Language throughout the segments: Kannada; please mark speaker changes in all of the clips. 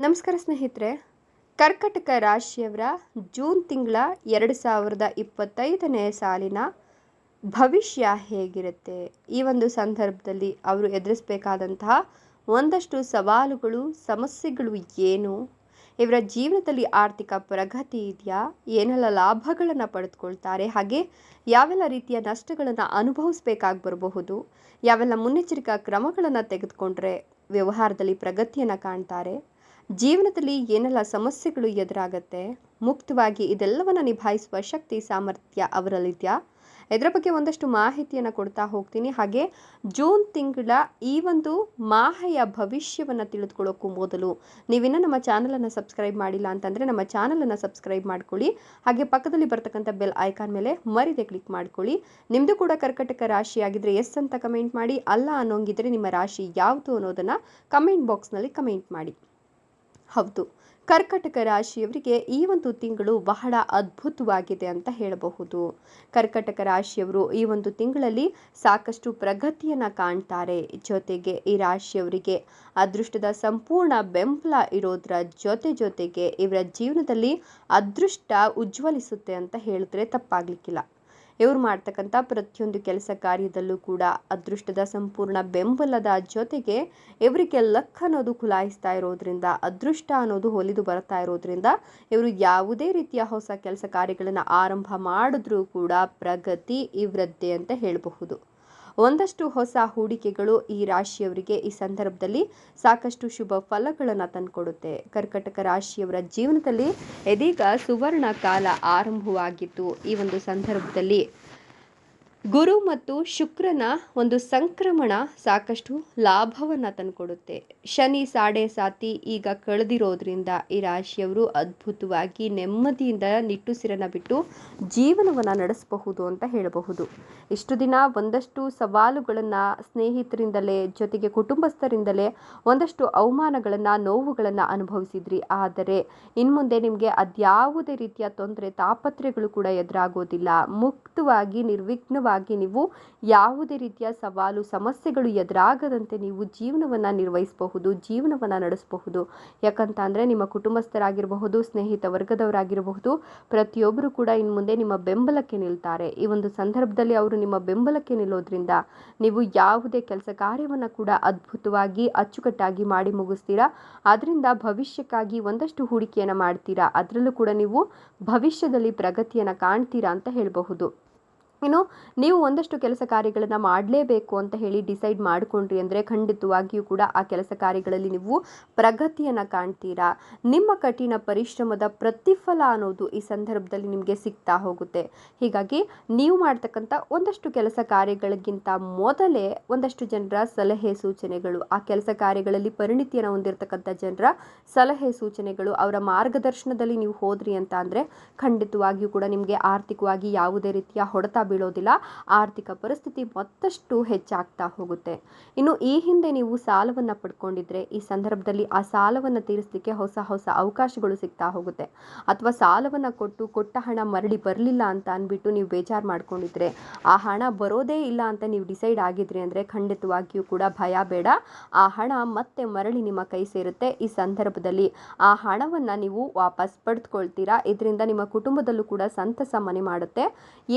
Speaker 1: ನಮಸ್ಕಾರ ಸ್ನೇಹಿತರೆ. ಕರ್ಕಟಕ ರಾಶಿಯವರ ಜೂನ್ ತಿಂಗಳ 2025ನೇ ಸಾಲಿನ ಭವಿಷ್ಯ ಹೇಗಿರುತ್ತೆ? ಈ ಒಂದು ಸಂದರ್ಭದಲ್ಲಿ ಅವರು ಎದುರಿಸಬೇಕಾದಂತಹ ಒಂದಷ್ಟು ಸವಾಲುಗಳು, ಸಮಸ್ಯೆಗಳು ಏನು? ಇವರ ಜೀವನದಲ್ಲಿ ಆರ್ಥಿಕ ಪ್ರಗತಿ ಇದೆಯಾ? ಏನೆಲ್ಲ ಲಾಭಗಳನ್ನು ಪಡೆದುಕೊಳ್ತಾರೆ? ಹಾಗೆ ಯಾವೆಲ್ಲ ರೀತಿಯ ನಷ್ಟಗಳನ್ನು ಅನುಭವಿಸಬೇಕಾಗಿ ಬರಬಹುದು? ಯಾವೆಲ್ಲ ಮುನ್ನೆಚ್ಚರಿಕಾ ಕ್ರಮಗಳನ್ನು ತೆಗೆದುಕೊಂಡ್ರೆ ವ್ಯವಹಾರದಲ್ಲಿ ಪ್ರಗತಿಯನ್ನು ಕಾಣ್ತಾರೆ? ಜೀವನದಲ್ಲಿ ಏನೆಲ್ಲ ಸಮಸ್ಯೆಗಳು ಎದುರಾಗತ್ತೆ? ಮುಕ್ತವಾಗಿ ಇದೆಲ್ಲವನ್ನು ನಿಭಾಯಿಸುವ ಶಕ್ತಿ ಸಾಮರ್ಥ್ಯ ಅವರಲ್ಲಿದೆಯಾ? ಇದರ ಬಗ್ಗೆ ಒಂದಷ್ಟು ಮಾಹಿತಿಯನ್ನು ಕೊಡ್ತಾ ಹೋಗ್ತೀನಿ. ಹಾಗೆ ಜೂನ್ ತಿಂಗಳ ಈ ಒಂದು ಮಾಹೆಯ ಭವಿಷ್ಯವನ್ನು ತಿಳಿದುಕೊಳ್ಳೋಕ್ಕೂ ಮೊದಲು ನೀವಿನ್ನೂ ನಮ್ಮ ಚಾನಲನ್ನು ಸಬ್ಸ್ಕ್ರೈಬ್ ಮಾಡಿಲ್ಲ ಅಂತಂದರೆ ನಮ್ಮ ಚಾನಲನ್ನು ಸಬ್ಸ್ಕ್ರೈಬ್ ಮಾಡ್ಕೊಳ್ಳಿ. ಹಾಗೆ ಪಕ್ಕದಲ್ಲಿ ಬರ್ತಕ್ಕಂಥ ಬೆಲ್ ಐಕಾನ್ ಮೇಲೆ ಮರಿದೆ ಕ್ಲಿಕ್ ಮಾಡ್ಕೊಳ್ಳಿ. ನಿಮ್ಮದು ಕೂಡ ಕರ್ಕಟಕ ರಾಶಿ ಆಗಿದ್ರೆ ಎಸ್ ಅಂತ ಕಮೆಂಟ್ ಮಾಡಿ, ಅಲ್ಲ ಅನ್ನೋಂಗಿದ್ರೆ ನಿಮ್ಮ ರಾಶಿ ಯಾವುದು ಅನ್ನೋದನ್ನು ಕಮೆಂಟ್ ಬಾಕ್ಸ್ನಲ್ಲಿ ಕಮೆಂಟ್ ಮಾಡಿ. ಹೌದು, ಕರ್ಕಟಕ ರಾಶಿಯವರಿಗೆ ಈ ಒಂದು ತಿಂಗಳು ಬಹಳ ಅದ್ಭುತವಾಗಿದೆ ಅಂತ ಹೇಳಬಹುದು. ಕರ್ಕಟಕ ರಾಶಿಯವರು ಈ ಒಂದು ತಿಂಗಳಲ್ಲಿ ಸಾಕಷ್ಟು ಪ್ರಗತಿಯನ್ನು ಕಾಣ್ತಾರೆ. ಜೊತೆಗೆ ಈ ರಾಶಿಯವರಿಗೆ ಅದೃಷ್ಟದ ಸಂಪೂರ್ಣ ಬೆಂಬಲ ಇರೋದ್ರ ಜೊತೆಗೆ ಇವರ ಜೀವನದಲ್ಲಿ ಅದೃಷ್ಟ ಉಜ್ವಲಿಸುತ್ತೆ ಅಂತ ಹೇಳಿದ್ರೆ ತಪ್ಪಾಗ್ಲಿಕ್ಕಿಲ್ಲ. ಇವರು ಮಾಡ್ತಕ್ಕಂಥ ಪ್ರತಿಯೊಂದು ಕೆಲಸ ಕಾರ್ಯದಲ್ಲೂ ಕೂಡ ಅದೃಷ್ಟದ ಸಂಪೂರ್ಣ ಬೆಂಬಲದ ಜೊತೆಗೆ ಇವರಿಗೆ ಲಕ್ ಅನ್ನೋದು ಖುಲಾಯಿಸ್ತಾ ಇರೋದ್ರಿಂದ, ಅದೃಷ್ಟ ಅನ್ನೋದು ಒಲಿದು ಬರ್ತಾ ಇರೋದ್ರಿಂದ ಇವರು ಯಾವುದೇ ರೀತಿಯ ಹೊಸ ಕೆಲಸ ಕಾರ್ಯಗಳನ್ನು ಆರಂಭ ಮಾಡಿದ್ರೂ ಕೂಡ ಪ್ರಗತಿ ಇವರದ್ದೇ ಅಂತ ಹೇಳಬಹುದು. ಒಂದಷ್ಟು ಹೊಸ ಹೂಡಿಕೆಗಳು ಈ ರಾಶಿಯವರಿಗೆ ಈ ಸಂದರ್ಭದಲ್ಲಿ ಸಾಕಷ್ಟು ಶುಭ ಫಲಗಳನ್ನು ತಂದುಕೊಡುತ್ತೆ. ಕರ್ಕಟಕ ರಾಶಿಯವರ ಜೀವನದಲ್ಲಿ ಇದೀಗ ಸುವರ್ಣ ಕಾಲ ಆರಂಭವಾಗಿತ್ತು. ಈ ಒಂದು ಸಂದರ್ಭದಲ್ಲಿ ಗುರು ಮತ್ತು ಶುಕ್ರನ ಒಂದು ಸಂಕ್ರಮಣ ಸಾಕಷ್ಟು ಲಾಭವನ್ನು ತಂದುಕೊಡುತ್ತೆ. ಶನಿ ಸಾಡೆ ಸಾತಿ ಈಗ ಕಳೆದಿರೋದ್ರಿಂದ ಈ ರಾಶಿಯವರು ಅದ್ಭುತವಾಗಿ ನೆಮ್ಮದಿಯಿಂದ ನಿಟ್ಟುಸಿರನ್ನು ಬಿಟ್ಟು ಜೀವನವನ್ನು ನಡೆಸಬಹುದು ಅಂತ ಹೇಳಬಹುದು. ಇಷ್ಟು ದಿನ ಒಂದಷ್ಟು ಸವಾಲುಗಳನ್ನು ಸ್ನೇಹಿತರಿಂದಲೇ ಜೊತೆಗೆ ಕುಟುಂಬಸ್ಥರಿಂದಲೇ ಒಂದಷ್ಟು ಅವಮಾನಗಳನ್ನು, ನೋವುಗಳನ್ನು ಅನುಭವಿಸಿದ್ರಿ. ಆದರೆ ಇನ್ಮುಂದೆ ನಿಮಗೆ ಅದ್ಯಾವುದೇ ರೀತಿಯ ತೊಂದರೆ, ತಾಪತ್ರೆಗಳು ಕೂಡ ಎದುರಾಗೋದಿಲ್ಲ. ಮುಕ್ತವಾಗಿ ನಿರ್ವಿಘ್ನವಾಗಿ ನೀವು ಯಾವುದೇ ರೀತಿಯ ಸವಾಲು, ಸಮಸ್ಯೆಗಳು ಎದುರಾಗದಂತೆ ನೀವು ಜೀವನವನ್ನು ನಿರ್ವಹಿಸಬಹುದು, ಜೀವನವನ್ನು ನಡೆಸಬಹುದು. ಯಾಕಂತ ಅಂದರೆ ನಿಮ್ಮ ಕುಟುಂಬಸ್ಥರಾಗಿರಬಹುದು, ಸ್ನೇಹಿತ ವರ್ಗದವರಾಗಿರಬಹುದು, ಪ್ರತಿಯೊಬ್ಬರು ಕೂಡ ಇನ್ನು ಮುಂದೆ ನಿಮ್ಮ ಬೆಂಬಲಕ್ಕೆ ನಿಲ್ತಾರೆ. ಈ ಒಂದು ಸಂದರ್ಭದಲ್ಲಿ ಅವರು ನಿಮ್ಮ ಬೆಂಬಲಕ್ಕೆ ನಿಲ್ಲೋದ್ರಿಂದ ನೀವು ಯಾವುದೇ ಕೆಲಸ ಕಾರ್ಯವನ್ನು ಕೂಡ ಅದ್ಭುತವಾಗಿ ಅಚ್ಚುಕಟ್ಟಾಗಿ ಮಾಡಿ ಮುಗಿಸ್ತೀರಾ. ಅದರಿಂದ ಭವಿಷ್ಯಕ್ಕಾಗಿ ಒಂದಷ್ಟು ಹೂಡಿಕೆಯನ್ನು ಮಾಡ್ತೀರಾ. ಅದರಲ್ಲೂ ಕೂಡ ನೀವು ಭವಿಷ್ಯದಲ್ಲಿ ಪ್ರಗತಿಯನ್ನು ಕಾಣ್ತೀರಾ ಅಂತ ಹೇಳಬಹುದು. ಇನ್ನು ನೀವು ಒಂದಷ್ಟು ಕೆಲಸ ಕಾರ್ಯಗಳನ್ನು ಮಾಡಲೇಬೇಕು ಅಂತ ಹೇಳಿ ಡಿಸೈಡ್ ಮಾಡಿಕೊಂಡ್ರಿ ಅಂದರೆ ಖಂಡಿತವಾಗಿಯೂ ಕೂಡ ಆ ಕೆಲಸ ಕಾರ್ಯಗಳಲ್ಲಿ ನೀವು ಪ್ರಗತಿಯನ್ನು ಕಾಣ್ತೀರಾ. ನಿಮ್ಮ ಕಠಿಣ ಪರಿಶ್ರಮದ ಪ್ರತಿಫಲ ಅನ್ನೋದು ಈ ಸಂದರ್ಭದಲ್ಲಿ ನಿಮಗೆ ಸಿಗ್ತಾ ಹೋಗುತ್ತೆ. ಹೀಗಾಗಿ ನೀವು ಮಾಡ್ತಕ್ಕಂಥ ಒಂದಷ್ಟು ಕೆಲಸ ಕಾರ್ಯಗಳಿಗಿಂತ ಮೊದಲೇ ಒಂದಷ್ಟು ಜನರ ಸಲಹೆ ಸೂಚನೆಗಳು, ಆ ಕೆಲಸ ಕಾರ್ಯಗಳಲ್ಲಿ ಪರಿಣಿತಿಯನ್ನು ಹೊಂದಿರತಕ್ಕಂಥ ಜನರ ಸಲಹೆ ಸೂಚನೆಗಳು, ಅವರ ಮಾರ್ಗದರ್ಶನದಲ್ಲಿ ನೀವು ಹೋದ್ರಿ ಅಂತ ಅಂದರೆ ಖಂಡಿತವಾಗಿಯೂ ಕೂಡ ನಿಮಗೆ ಆರ್ಥಿಕವಾಗಿ ಯಾವುದೇ ರೀತಿಯ ಹೊಡೆತ ಬೀಳೋದಿಲ್ಲ. ಆರ್ಥಿಕ ಪರಿಸ್ಥಿತಿ ಮತ್ತಷ್ಟು ಹೆಚ್ಚಾಗ್ತಾ ಹೋಗುತ್ತೆ. ಇನ್ನು ಈ ಹಿಂದೆ ನೀವು ಸಾಲವನ್ನು ಪಡ್ಕೊಂಡಿದ್ರೆ ಈ ಸಂದರ್ಭದಲ್ಲಿ ಆ ಸಾಲವನ್ನು ತೀರಿಸಲಿಕ್ಕೆ ಹೊಸ ಹೊಸ ಅವಕಾಶಗಳು ಸಿಗ್ತಾ ಹೋಗುತ್ತೆ. ಅಥವಾ ಸಾಲವನ್ನು ಕೊಟ್ಟ ಹಣ ಮರಳಿ ಬರಲಿಲ್ಲ ಅಂತ ಅಂದ್ಬಿಟ್ಟು ನೀವು ಬೇಜಾರು ಮಾಡ್ಕೊಂಡಿದ್ರೆ, ಆ ಹಣ ಬರೋದೇ ಇಲ್ಲ ಅಂತ ನೀವು ಡಿಸೈಡ್ ಆಗಿದ್ರಿ ಅಂದರೆ ಖಂಡಿತವಾಗಿಯೂ ಕೂಡ ಭಯ ಬೇಡ. ಆ ಹಣ ಮತ್ತೆ ಮರಳಿ ನಿಮ್ಮ ಕೈ ಸೇರುತ್ತೆ. ಈ ಸಂದರ್ಭದಲ್ಲಿ ಆ ಹಣವನ್ನು ನೀವು ವಾಪಸ್ ಪಡೆದುಕೊಳ್ತೀರಾ. ಇದರಿಂದ ನಿಮ್ಮ ಕುಟುಂಬದಲ್ಲೂ ಕೂಡ ಸಂತಸ ಮನೆ ಮಾಡುತ್ತೆ.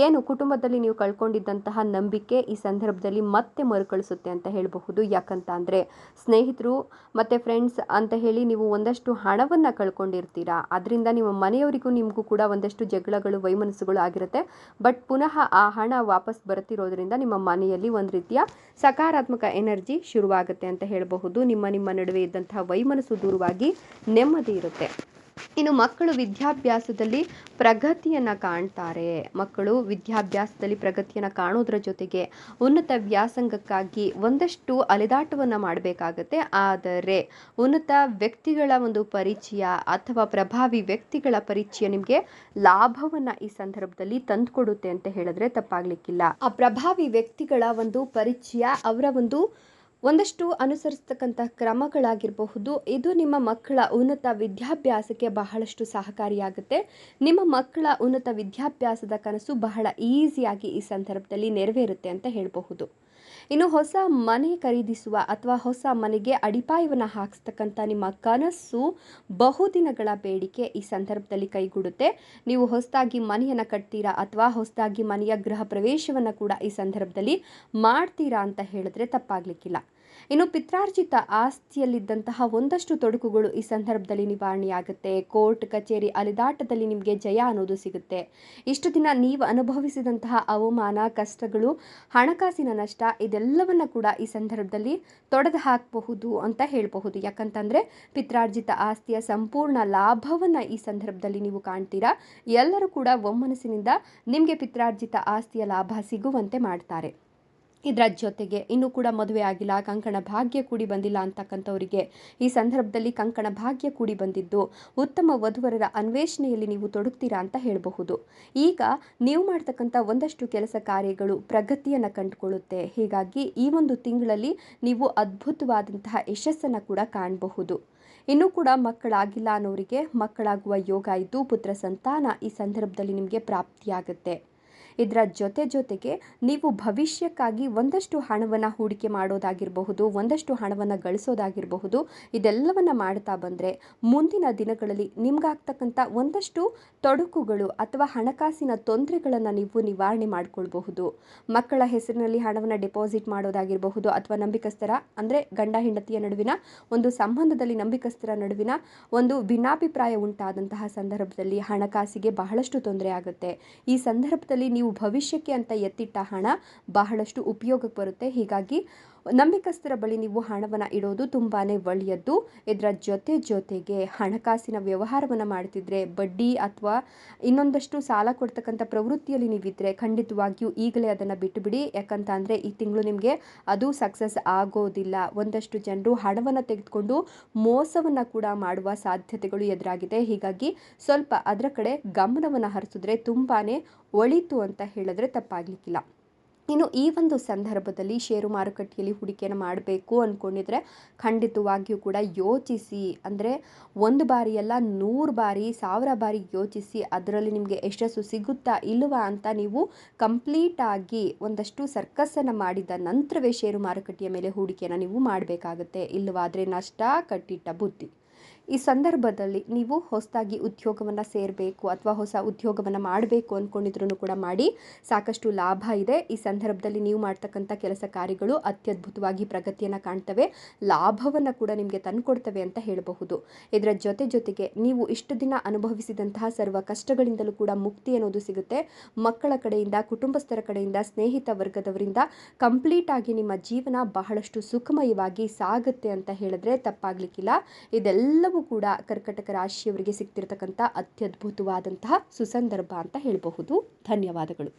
Speaker 1: ಏನು ಕುಟುಂಬದಲ್ಲಿ ನೀವು ಕಳ್ಕೊಂಡಿದ್ದಂತಹ ನಂಬಿಕೆ ಈ ಸಂದರ್ಭದಲ್ಲಿ ಮತ್ತೆ ಮರುಕಳಿಸುತ್ತೆ ಅಂತ ಹೇಳಬಹುದು. ಯಾಕಂತ ಅಂದರೆ ಸ್ನೇಹಿತರು ಮತ್ತು ಫ್ರೆಂಡ್ಸ್ ಅಂತ ಹೇಳಿ ನೀವು ಒಂದಷ್ಟು ಹಣವನ್ನು ಕಳ್ಕೊಂಡಿರ್ತೀರಾ. ಅದರಿಂದ ನಿಮ್ಮ ಮನೆಯವರಿಗೂ ನಿಮಗೂ ಕೂಡ ಒಂದಷ್ಟು ಜಗಳಗಳು, ವೈಮನಸ್ಸುಗಳು ಆಗಿರುತ್ತೆ. ಬಟ್ ಪುನಃ ಆ ಹಣ ವಾಪಸ್ ಬರ್ತಿರೋದ್ರಿಂದ ನಿಮ್ಮ ಮನೆಯಲ್ಲಿ ಒಂದು ರೀತಿಯ ಸಕಾರಾತ್ಮಕ ಎನರ್ಜಿ ಶುರುವಾಗುತ್ತೆ ಅಂತ ಹೇಳಬಹುದು. ನಿಮ್ಮ ನಡುವೆ ಇದ್ದಂತಹ ವೈಮನಸ್ಸು ದೂರವಾಗಿ ನೆಮ್ಮದಿ ಇರುತ್ತೆ. ಇನ್ನು ಮಕ್ಕಳು ವಿದ್ಯಾಭ್ಯಾಸದಲ್ಲಿ ಪ್ರಗತಿಯನ್ನು ಕಾಣ್ತಾರೆ. ಮಕ್ಕಳು ವಿದ್ಯಾಭ್ಯಾಸದಲ್ಲಿ ಪ್ರಗತಿಯನ್ನು ಕಾಣೋದ್ರ ಜೊತೆಗೆ ಉನ್ನತ ವ್ಯಾಸಂಗಕ್ಕಾಗಿ ಒಂದಷ್ಟು ಅಲೆದಾಟವನ್ನು ಮಾಡಬೇಕಾಗತ್ತೆ. ಆದರೆ ಉನ್ನತ ವ್ಯಕ್ತಿಗಳ ಒಂದು ಪರಿಚಯ ಅಥವಾ ಪ್ರಭಾವಿ ವ್ಯಕ್ತಿಗಳ ಪರಿಚಯ ನಿಮಗೆ ಲಾಭವನ್ನು ಈ ಸಂದರ್ಭದಲ್ಲಿ ತಂದುಕೊಡುತ್ತೆ ಅಂತ ಹೇಳಿದ್ರೆ ತಪ್ಪಾಗ್ಲಿಕ್ಕಿಲ್ಲ. ಆ ಪ್ರಭಾವಿ ವ್ಯಕ್ತಿಗಳ ಒಂದು ಪರಿಚಯ, ಅವರ ಒಂದಷ್ಟು ಅನುಸರಿಸ್ತಕ್ಕಂಥ ಕ್ರಮಗಳಾಗಿರಬಹುದು, ಇದು ನಿಮ್ಮ ಮಕ್ಕಳ ಉನ್ನತ ವಿದ್ಯಾಭ್ಯಾಸಕ್ಕೆ ಬಹಳಷ್ಟು ಸಹಕಾರಿಯಾಗುತ್ತೆ. ನಿಮ್ಮ ಮಕ್ಕಳ ಉನ್ನತ ವಿದ್ಯಾಭ್ಯಾಸದ ಕನಸು ಬಹಳ ಈಸಿಯಾಗಿ ಈ ಸಂದರ್ಭದಲ್ಲಿ ನೆರವೇರುತ್ತೆ ಅಂತ ಹೇಳಬಹುದು. ಇನ್ನು ಹೊಸ ಮನೆ ಖರೀದಿಸುವ ಅಥವಾ ಹೊಸ ಮನೆಗೆ ಅಡಿಪಾಯವನ್ನು ಹಾಕಿಸ್ತಕ್ಕಂಥ ನಿಮ್ಮ ಕನಸು ಬಹುದಿನಗಳ ಬೇಡಿಕೆ ಈ ಸಂದರ್ಭದಲ್ಲಿ ಕೈಗೂಡುತ್ತೆ. ನೀವು ಹೊಸದಾಗಿ ಮನೆಯನ್ನು ಕಟ್ತೀರಾ ಅಥವಾ ಹೊಸದಾಗಿ ಮನೆಯ ಗೃಹ ಪ್ರವೇಶವನ್ನು ಕೂಡ ಈ ಸಂದರ್ಭದಲ್ಲಿ ಮಾಡ್ತೀರಾ ಅಂತ ಹೇಳಿದ್ರೆ ತಪ್ಪಾಗಲಿಕ್ಕಿಲ್ಲ. ಇನ್ನು ಪಿತ್ರಾರ್ಜಿತ ಆಸ್ತಿಯಲ್ಲಿದ್ದಂತಹ ಒಂದಷ್ಟು ತೊಡಕುಗಳು ಈ ಸಂದರ್ಭದಲ್ಲಿ ನಿವಾರಣೆಯಾಗುತ್ತೆ. ಕೋರ್ಟ್ ಕಚೇರಿ ಅಲೆದಾಟದಲ್ಲಿ ನಿಮಗೆ ಜಯ ಅನ್ನೋದು ಸಿಗುತ್ತೆ. ಇಷ್ಟು ದಿನ ನೀವು ಅನುಭವಿಸಿದಂತಹ ಅವಮಾನ, ಕಷ್ಟಗಳು, ಹಣಕಾಸಿನ ನಷ್ಟ ಇದೆಲ್ಲವನ್ನ ಕೂಡ ಈ ಸಂದರ್ಭದಲ್ಲಿ ತೊಡೆದು ಹಾಕಬಹುದು ಅಂತ ಹೇಳಬಹುದು. ಯಾಕಂತಂದರೆ ಪಿತ್ರಾರ್ಜಿತ ಆಸ್ತಿಯ ಸಂಪೂರ್ಣ ಲಾಭವನ್ನು ಈ ಸಂದರ್ಭದಲ್ಲಿ ನೀವು ಕಾಣ್ತೀರಾ. ಎಲ್ಲರೂ ಕೂಡ ಒಮ್ಮನಸ್ಸಿನಿಂದ ನಿಮಗೆ ಪಿತ್ರಾರ್ಜಿತ ಆಸ್ತಿಯ ಲಾಭ ಸಿಗುವಂತೆ ಮಾಡ್ತಾರೆ. ಇದರ ಜೊತೆಗೆ ಇನ್ನೂ ಕೂಡ ಮದುವೆ ಆಗಿಲ್ಲ, ಕಂಕಣ ಭಾಗ್ಯ ಕೂಡಿ ಬಂದಿಲ್ಲ ಅಂತಕ್ಕಂಥವರಿಗೆ ಈ ಸಂದರ್ಭದಲ್ಲಿ ಕಂಕಣ ಭಾಗ್ಯ ಕೂಡಿ ಬಂದಿದ್ದು ಉತ್ತಮ ವಧುವರರ ಅನ್ವೇಷಣೆಯಲ್ಲಿ ನೀವು ತೊಡಗ್ತೀರಾ ಅಂತ ಹೇಳಬಹುದು. ಈಗ ನೀವು ಮಾಡ್ತಕ್ಕಂಥ ಒಂದಷ್ಟು ಕೆಲಸ ಕಾರ್ಯಗಳು ಪ್ರಗತಿಯನ್ನು ಕಂಡುಕೊಳ್ಳುತ್ತೆ. ಹೀಗಾಗಿ ಈ ಒಂದು ತಿಂಗಳಲ್ಲಿ ನೀವು ಅದ್ಭುತವಾದಂತಹ ಯಶಸ್ಸನ್ನು ಕೂಡ ಕಾಣಬಹುದು. ಇನ್ನೂ ಕೂಡ ಮಕ್ಕಳಾಗಿಲ್ಲ ಅನ್ನೋರಿಗೆ ಮಕ್ಕಳಾಗುವ ಯೋಗ ಇದ್ದು ಪುತ್ರ ಸಂತಾನ ಈ ಸಂದರ್ಭದಲ್ಲಿ ನಿಮಗೆ ಪ್ರಾಪ್ತಿಯಾಗುತ್ತೆ. ಇದರ ಜೊತೆಗೆ ನೀವು ಭವಿಷ್ಯಕ್ಕಾಗಿ ಒಂದಷ್ಟು ಹಣವನ್ನು ಹೂಡಿಕೆ ಮಾಡೋದಾಗಿರಬಹುದು, ಒಂದಷ್ಟು ಹಣವನ್ನು ಗಳಿಸೋದಾಗಿರಬಹುದು. ಇದೆಲ್ಲವನ್ನು ಮಾಡ್ತಾ ಬಂದರೆ ಮುಂದಿನ ದಿನಗಳಲ್ಲಿ ನಿಮ್ಗಾಗ್ತಕ್ಕಂಥ ಒಂದಷ್ಟು ತೊಡಕುಗಳು ಅಥವಾ ಹಣಕಾಸಿನ ತೊಂದರೆಗಳನ್ನು ನೀವು ನಿವಾರಣೆ ಮಾಡಿಕೊಳ್ಬಹುದು. ಮಕ್ಕಳ ಹೆಸರಿನಲ್ಲಿ ಹಣವನ್ನು ಡೆಪಾಸಿಟ್ ಮಾಡೋದಾಗಿರಬಹುದು ಅಥವಾ ನಂಬಿಕಸ್ಥರ ಅಂದರೆ ಗಂಡ ಹೆಂಡತಿಯ ನಡುವಿನ ಒಂದು ಸಂಬಂಧದಲ್ಲಿ ನಂಬಿಕಸ್ಥರ ನಡುವಿನ ಒಂದು ಭಿನ್ನಾಭಿಪ್ರಾಯ ಉಂಟಾದಂತಹ ಸಂದರ್ಭದಲ್ಲಿ ಹಣಕಾಸಿಗೆ ಬಹಳಷ್ಟು ತೊಂದರೆ ಆಗುತ್ತೆ. ಈ ಸಂದರ್ಭದಲ್ಲಿ ನೀವು ಭವಿಷ್ಯಕ್ಕೆ ಅಂತ ಎತ್ತಿಟ್ಟ ಹಣ ಬಹಳಷ್ಟು ಉಪಯೋಗಕ್ಕೆ ಬರುತ್ತೆ. ಹೀಗಾಗಿ ನಂಬಿಕಸ್ಥರ ಬಳಿ ನೀವು ಹಣವನ್ನು ಇಡೋದು ತುಂಬಾ ಒಳ್ಳೆಯದ್ದು. ಇದರ ಜೊತೆಗೆ ಹಣಕಾಸಿನ ವ್ಯವಹಾರವನ್ನು ಮಾಡ್ತಿದ್ರೆ ಬಡ್ಡಿ ಅಥವಾ ಇನ್ನೊಂದಷ್ಟು ಸಾಲ ಕೊಡ್ತಕ್ಕಂಥ ಪ್ರವೃತ್ತಿಯಲ್ಲಿ ನೀವಿದ್ದರೆ ಖಂಡಿತವಾಗಿಯೂ ಈಗಲೇ ಅದನ್ನು ಬಿಟ್ಟುಬಿಡಿ. ಯಾಕಂತ ಅಂದರೆ ಈ ತಿಂಗಳು ನಿಮಗೆ ಅದು ಸಕ್ಸಸ್ ಆಗೋದಿಲ್ಲ. ಒಂದಷ್ಟು ಜನರು ಹಣವನ್ನು ತೆಗೆದುಕೊಂಡು ಮೋಸವನ್ನು ಕೂಡ ಮಾಡುವ ಸಾಧ್ಯತೆಗಳು ಎದುರಾಗಿದೆ. ಹೀಗಾಗಿ ಸ್ವಲ್ಪ ಅದರ ಕಡೆ ಗಮನವನ್ನು ಹರಿಸಿದ್ರೆ ತುಂಬಾ ಒಳಿತು ಅಂತ ಹೇಳಿದ್ರೆ ತಪ್ಪಾಗಲಿಕ್ಕಿಲ್ಲ. ಇನ್ನು ಈ ಒಂದು ಸಂದರ್ಭದಲ್ಲಿ ಷೇರು ಮಾರುಕಟ್ಟೆಯಲ್ಲಿ ಹೂಡಿಕೆಯನ್ನು ಮಾಡಬೇಕು ಅಂದ್ಕೊಂಡಿದ್ರೆ ಖಂಡಿತವಾಗಿಯೂ ಕೂಡ ಯೋಚಿಸಿ. ಅಂದರೆ ಒಂದು ಬಾರಿ ಅಲ್ಲ 100 ಬಾರಿ 1000 ಬಾರಿ ಯೋಚಿಸಿ ಅದರಲ್ಲಿ ನಿಮಗೆ ಯಶಸ್ಸು ಸಿಗುತ್ತಾ ಇಲ್ವಾ ಅಂತ ನೀವು ಕಂಪ್ಲೀಟಾಗಿ ಒಂದಷ್ಟು ಸರ್ಕಸ್ಸನ್ನು ಮಾಡಿದ ನಂತರವೇ ಷೇರು ಮಾರುಕಟ್ಟೆಯ ಮೇಲೆ ಹೂಡಿಕೆಯನ್ನು ನೀವು ಮಾಡಬೇಕಾಗುತ್ತೆ. ಇಲ್ಲವಾದರೆ ನಷ್ಟ ಕಟ್ಟಿಟ್ಟ ಬುದ್ಧಿ. ಈ ಸಂದರ್ಭದಲ್ಲಿ ನೀವು ಹೊಸದಾಗಿ ಉದ್ಯೋಗವನ್ನು ಸೇರಬೇಕು ಅಥವಾ ಹೊಸ ಉದ್ಯೋಗವನ್ನು ಮಾಡಬೇಕು ಅಂದ್ಕೊಂಡಿದ್ರೂ ಕೂಡ ಮಾಡಿ, ಸಾಕಷ್ಟು ಲಾಭ ಇದೆ. ಈ ಸಂದರ್ಭದಲ್ಲಿ ನೀವು ಮಾಡ್ತಕ್ಕಂಥ ಕೆಲಸ ಕಾರ್ಯಗಳು ಅತ್ಯದ್ಭುತವಾಗಿ ಪ್ರಗತಿಯನ್ನು ಕಾಣ್ತವೆ, ಲಾಭವನ್ನು ಕೂಡ ನಿಮಗೆ ತಂದುಕೊಡ್ತವೆ ಅಂತ ಹೇಳಬಹುದು. ಇದರ ಜೊತೆಗೆ ನೀವು ಇಷ್ಟು ದಿನ ಅನುಭವಿಸಿದಂತಹ ಸರ್ವ ಕಷ್ಟಗಳಿಂದಲೂ ಕೂಡ ಮುಕ್ತಿ ಅನ್ನೋದು ಸಿಗುತ್ತೆ. ಮಕ್ಕಳ ಕಡೆಯಿಂದ, ಕುಟುಂಬಸ್ಥರ ಕಡೆಯಿಂದ, ಸ್ನೇಹಿತ ವರ್ಗದವರಿಂದ ಕಂಪ್ಲೀಟಾಗಿ ನಿಮ್ಮ ಜೀವನ ಬಹಳಷ್ಟು ಸುಖಮಯವಾಗಿ ಸಾಗುತ್ತೆ ಅಂತ ಹೇಳಿದ್ರೆ ತಪ್ಪಾಗಲಿಕ್ಕಿಲ್ಲ. ಇದೆಲ್ಲವೂ ಕೂಡ ಕರ್ಕಟಕ ರಾಶಿಯವರಿಗೆ ಸಿಗ್ತಿರ್ತಕ್ಕಂಥ ಅತ್ಯದ್ಭುತವಾದಂತಹ ಸುಸಂದರ್ಭ ಅಂತ ಹೇಳಬಹುದು. ಧನ್ಯವಾದಗಳು.